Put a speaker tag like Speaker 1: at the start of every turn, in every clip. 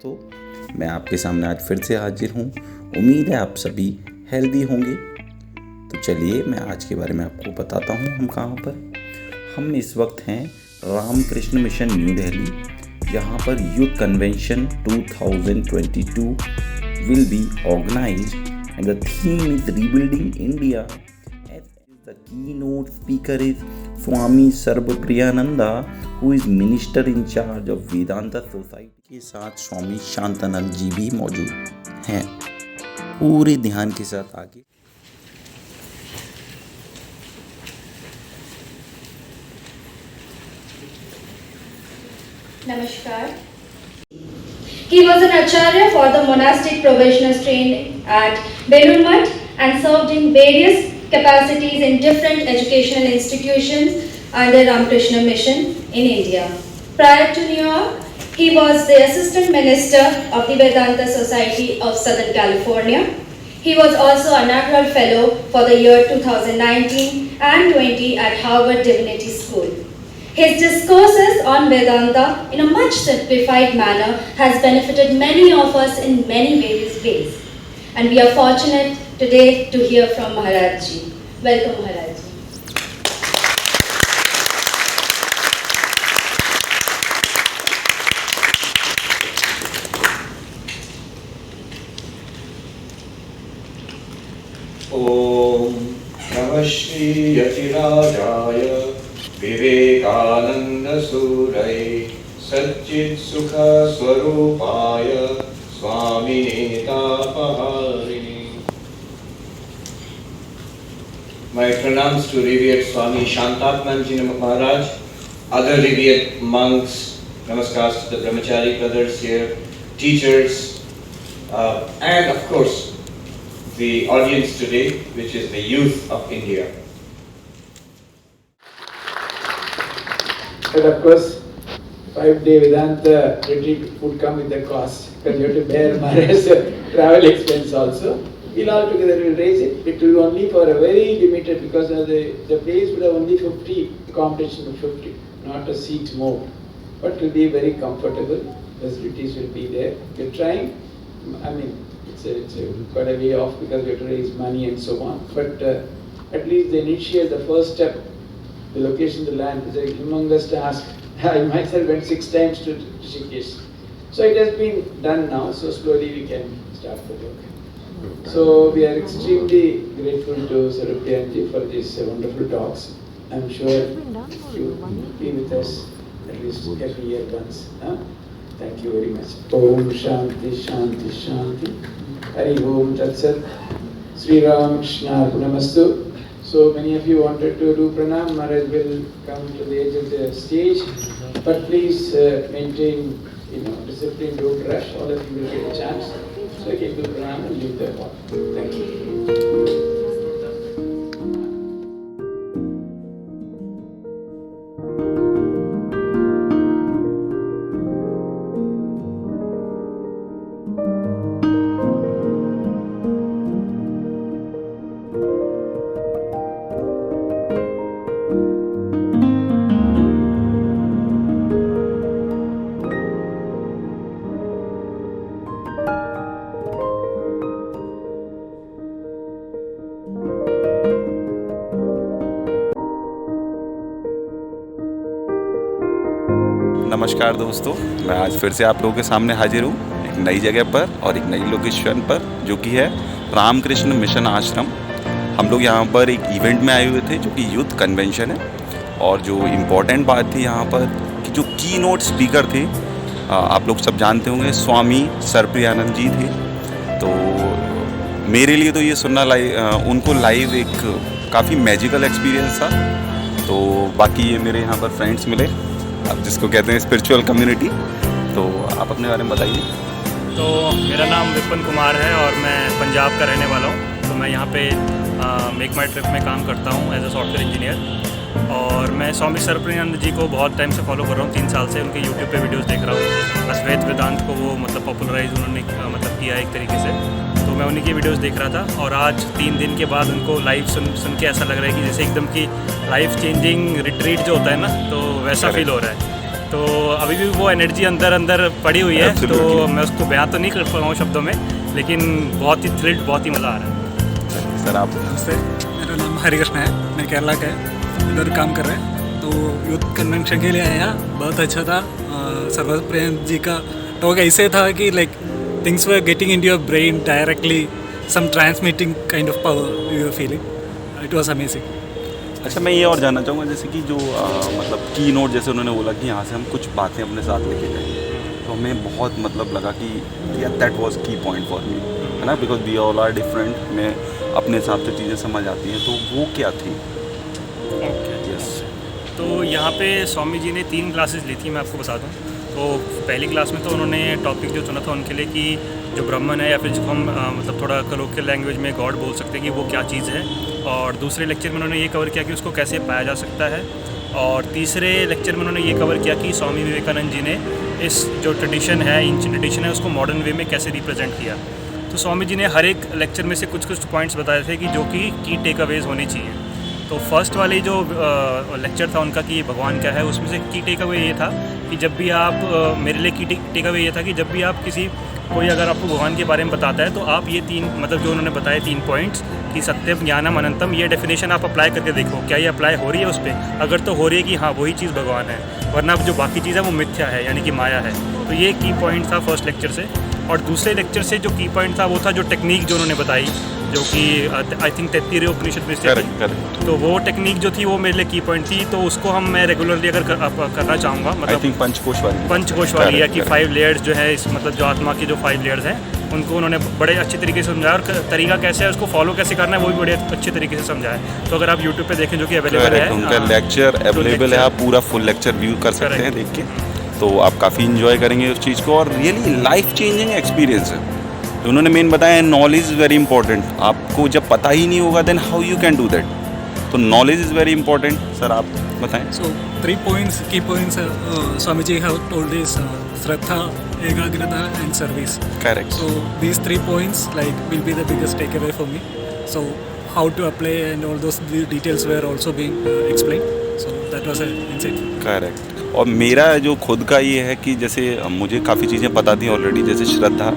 Speaker 1: दोस्तों, मैं आपके सामने आज फिर से हाजिर हूँ। उम्मीद है आप सभी हेल्दी होंगे। तो चलिए मैं आज के बारे में आपको बताता हूँ हम कहाँ पर। हम इस वक्त हैं रामकृष्ण मिशन न्यू दिल्ली। यहाँ पर youth convention 2022 will be organized and the theme is Rebuilding India. The keynote speaker is Swami Sarvapriyananda, who is minister in charge of Vedanta Society। के साथ स्वामी शांतानंद जी भी मौजूद हैं। पूरे ध्यान के साथ आगे।
Speaker 2: Namaskar. He was an acharya for the monastic probationers trained at Belur Math and served in various capacities in different educational institutions under Ramakrishna Mission in India. Prior to New York, he was the assistant minister of the Vedanta Society of Southern California. He was also a Nagral Fellow for the year 2019 and 20 at Harvard Divinity School. His discourses on Vedanta in a much simplified manner has benefited many of us in many various ways. And we are fortunate today to hear from Maharaj Ji. Welcome Maharaj Ji.
Speaker 3: Om Namah Shri Yatirajaya Vivekananda Surai Satchit Sukha Swarupaya Swami Tapaharini. My pranams to revered Swami Shantatmanji Maharaj, other revered monks, namaskars to the brahmachari brothers here, teachers, and of course the audience today, which is the youth of India.
Speaker 4: But of course, 5-day Vedanta retreat would come with a cost, because you have to bear Maharaj's travel expense also. We'll all together will raise it. It will be only for a very limited, because the place would have only 50, competition of 50, not a seat more. But it will be very comfortable. Facilities will be there. We're trying. I mean, it's quite a way off because we have to raise money and so on. But at least the initiate, the first step, the location of the land is a humongous task. I myself went 6 times to Rishikesh. So it has been done now, so slowly we can start the work. So we are extremely grateful to Sarvapriyanji for these wonderful talks. I'm sure you will be with us at least every year once. Thank you very much. Om Shanti Shanti Shanti. Hari Om Tat Sat. Sri Ramakrishna Arpanamastu. So many of you wanted to do pranam. Maharaj will come to the edge of the stage, but please maintain, discipline. Don't rush. All of you will get a chance. So you can do pranam and leave the hall. Thank you.
Speaker 1: नमस्कार दोस्तों, मैं आज फिर से आप लोगों के सामने हाजिर हूँ एक नई जगह पर और एक नई लोकेशन पर, जो कि है रामकृष्ण मिशन आश्रम। हम लोग यहाँ पर एक इवेंट में आए हुए थे जो कि यूथ कन्वेंशन है। और जो इम्पोर्टेंट बात थी यहाँ पर कि जो की नोट स्पीकर थे, आप लोग सब जानते होंगे, स्वामी सरप्रियानंद जी थे। तो मेरे लिए तो ये सुनना उनको लाइव एक काफ़ी मैजिकल एक्सपीरियंस था। तो बाकी ये मेरे यहाँ पर फ्रेंड्स मिले, आप जिसको कहते हैं स्पिरिचुअल कम्युनिटी। तो आप अपने बारे में बताइए।
Speaker 5: तो मेरा नाम विपिन कुमार है और मैं पंजाब का रहने वाला हूँ। तो मैं यहाँ पे मेक माई ट्रिप में काम करता हूँ एज ए सॉफ्टवेयर इंजीनियर। और मैं स्वामी सरप्रियानंद जी को बहुत टाइम से फॉलो कर रहा हूँ, 3 साल से उनके यूट्यूब पे वीडियोस देख रहा हूँ। अद्वैत वेदांत को वो पॉपुलराइज उन्होंने किया एक तरीके से। तो मैं उन्हीं की वीडियोस देख रहा था और आज 3 दिन के बाद उनको लाइव सुन के ऐसा लग रहा है कि जैसे एकदम की लाइफ चेंजिंग रिट्रीट जो होता है ना, तो वैसा फील हो रहा है। तो अभी भी वो एनर्जी अंदर अंदर पड़ी हुई है। तो मैं उसको बयां तो नहीं कर पाऊँ शब्दों में, लेकिन बहुत ही थ्रिल्ड, बहुत ही मज़ा आ रहा है।
Speaker 1: सर आप?
Speaker 6: नमस्ते, मेरा नाम हरिकृष्ण है, मैं केरला का है, इधर काम कर रहे हैं। तो यूथ कन्वेंशन के लिए आया, बहुत अच्छा था। सर्वप्रियन जी का टॉक ऐसे था कि like things were getting in your brain directly, some transmitting kind of power you are feeling, it was amazing.
Speaker 1: अच्छा, मैं ये और जानना चाहूँगा, जैसे कि जो मतलब की नोट जैसे उन्होंने बोला कि यहाँ से हम कुछ बातें अपने साथ लेके जाएंगे, तो हमें बहुत मतलब लगा कि यार that was key point for me, है ना, because we all are different, में अपने हिसाब से चीज़ें समझ आती हैं। तो वो क्या थी? यस।
Speaker 5: तो यहाँ पे स्वामी जी ने 3 क्लासेस ली थी, मैं आपको बता दूँ। तो पहली क्लास में तो उन्होंने टॉपिक जो चुना था उनके लिए कि जो ब्राह्मण है, या फिर जिसको हम मतलब थोड़ा कलोकियल लैंग्वेज में गॉड बोल सकते हैं, कि वो क्या चीज़ है। और दूसरे लेक्चर में उन्होंने ये कवर किया कि उसको कैसे पाया जा सकता है। और तीसरे लेक्चर में उन्होंने ये कवर किया कि स्वामी विवेकानंद जी ने इस जो ट्रेडिशन है, एंशिएंट ट्रेडिशन है, उसको मॉडर्न वे में कैसे रिप्रेजेंट किया। तो स्वामी जी ने हर एक लेक्चर में से कुछ पॉइंट्स बताए थे कि जो कि की टेक अवेज होने चाहिए। तो फर्स्ट वाली जो लेक्चर था उनका कि भगवान क्या है, उसमें से की टेक अवे ये था कि जब भी आप मेरे लिए की टेक अवे ये था कि जब भी आप कोई अगर आपको भगवान के बारे में बताता है, तो आप ये 3 मतलब जो उन्होंने बताए 3 पॉइंट्स कि सत्यम ज्ञानम अनंतम, ये डेफिनेशन आप अप्लाई करके देखो, क्या ये अप्लाई हो रही है उस पर। अगर तो हो रही है कि हाँ वही चीज़ भगवान है, वरना जो बाकी चीज़ है वो मिथ्या है, यानी कि माया है। तो ये की पॉइंट था फर्स्ट लेक्चर से। और दूसरे लेक्चर से जो की पॉइंट था वो था जो टेक्निक जो उन्होंने बताई, जो कि आई थिंक 33 उपनिषद में से थी। तो वो टेक्निक जो थी वो मेरे लिए की पॉइंट थी। तो उसको मैं रेगुलरली अगर करना चाहूँगा, मतलब पंचकोश वाली है कि 5 लेयर्स जो है इस मतलब जो आत्मा के जो 5 लेयर्स हैं, उनको उन्होंने बड़े अच्छे तरीके से समझाया। और तरीका कैसे है उसको फॉलो कैसे करना है वो भी बड़े अच्छे तरीके से समझाया। तो अगर आप यूट्यूब पे देखें, जो कि अवेलेबल है,
Speaker 1: उनका लेक्चर अवेलेबल है, आप पूरा फुल लेक्चर व्यू कर सकते हैं देख के। तो आप काफ़ी इन्जॉय करेंगे उस चीज़ को, और रियली लाइफ चेंजिंग एक्सपीरियंस है। तो उन्होंने मेन बताया नॉलेज इज़ वेरी इंपॉर्टेंट। आपको जब पता ही नहीं होगा then how you can do that. तो knowledge is very important. Sir आप बताएं।
Speaker 6: So 3 points, key points Swamiji have told is Shraddha, Ekagrata and service.
Speaker 1: Correct.
Speaker 6: So these 3 points like will be the biggest takeaway for me. So how to apply and all those details were also being explained. So that was an insight.
Speaker 1: Correct. और मेरा जो खुद का ये है कि जैसे मुझे काफ़ी चीज़ें पता थी ऑलरेडी, जैसे श्रद्धा।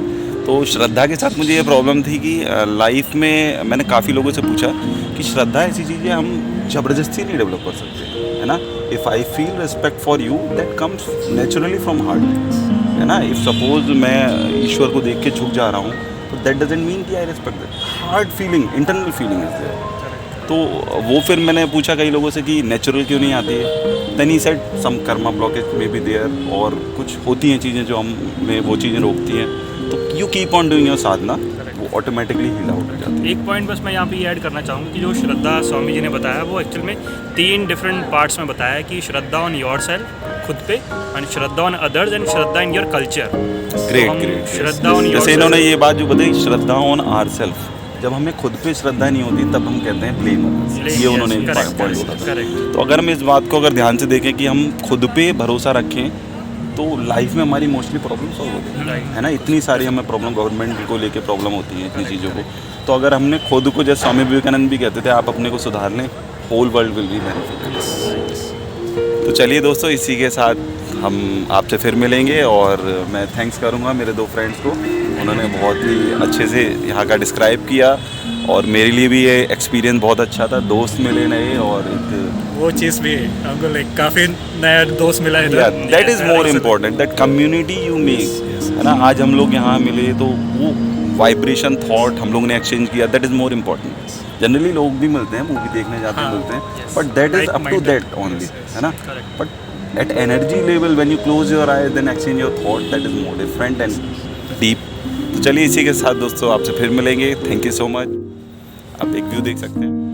Speaker 1: तो श्रद्धा के साथ मुझे ये प्रॉब्लम थी कि लाइफ में मैंने काफ़ी लोगों से पूछा कि श्रद्धा ऐसी चीज़ है हम ज़बरदस्ती नहीं डेवलप कर सकते, है ना। If I feel respect for you that comes naturally from heart, है ना। इफ़ सपोज मैं ईश्वर को देख के झुक जा रहा हूँ, तो दैट डजंट मीन कि I respect that. Heart feeling, internal feeling is there. तो वो फिर मैंने पूछा कई लोगों से कि नेचुरल क्यों नहीं आती है। Then he said some karma blockage may be there, और कुछ होती हैं चीज़ें जो हमें वो चीज़ें रोकती हैं। तो you keep on doing your sadhana, वो ऑटोमेटिकली हील आउट हो जाती है।
Speaker 5: एक पॉइंट बस मैं यहाँ पे ऐड करना चाहूँगा कि जो श्रद्धा स्वामी जी ने बताया वो एक्चुअल में 3 डिफरेंट पार्ट्स में बताया है कि श्रद्धा ऑन योर सेल्फ, खुद पे, and Shraddha on others, and Shraddha in your culture.
Speaker 1: Great.
Speaker 5: Shraddha on
Speaker 1: जैसे इन्होंने ये बात जो बताई, श्रद्धा ऑन आर सेल्फ, जब हमें खुद पे श्रद्धा नहीं होती तब हम कहते हैं ब्लेम। ये उन्होंने पॉइंट बोला था। तो अगर हम इस बात को अगर ध्यान से देखें कि हम खुद पे भरोसा रखें, तो लाइफ में हमारी मोस्टली प्रॉब्लम सॉल्व होती है ना। इतनी सारी हमें प्रॉब्लम गवर्नमेंट को लेके प्रॉब्लम होती है, इतनी चीज़ों को। तो अगर हमने खुद को, जैसे स्वामी विवेकानंद भी कहते थे, आप अपने को सुधार लें, whole world will be benefit. तो चलिए दोस्तों, इसी के साथ हम आपसे फिर मिलेंगे। और मैं थैंक्स करूँगा मेरे 2 फ्रेंड्स को, उन्होंने बहुत ही अच्छे से यहाँ का डिस्क्राइब किया, और मेरे लिए भी ये एक्सपीरियंस बहुत अच्छा था। दोस्त मिले नए, और एक
Speaker 5: वो चीज़ भी हमको लाइक काफ़ी नया दोस्त मिला है।
Speaker 1: That is more important, that community you make, है ना। आज हम लोग यहाँ मिले तो वो वाइब्रेशन थॉट हम लोग ने एक्सचेंज किया, that is more important. Generally लोग भी मिलते हैं, मूवी देखने जाते हैं, मिलते हैं, but that is up to that only, है ना। But at energy level when you close your eyes then exchange your thought, that is more different and deep. तो चलिए इसी के साथ दोस्तों आपसे फिर मिलेंगे। Thank you so much. आप एक व्यू देख सकते हैं।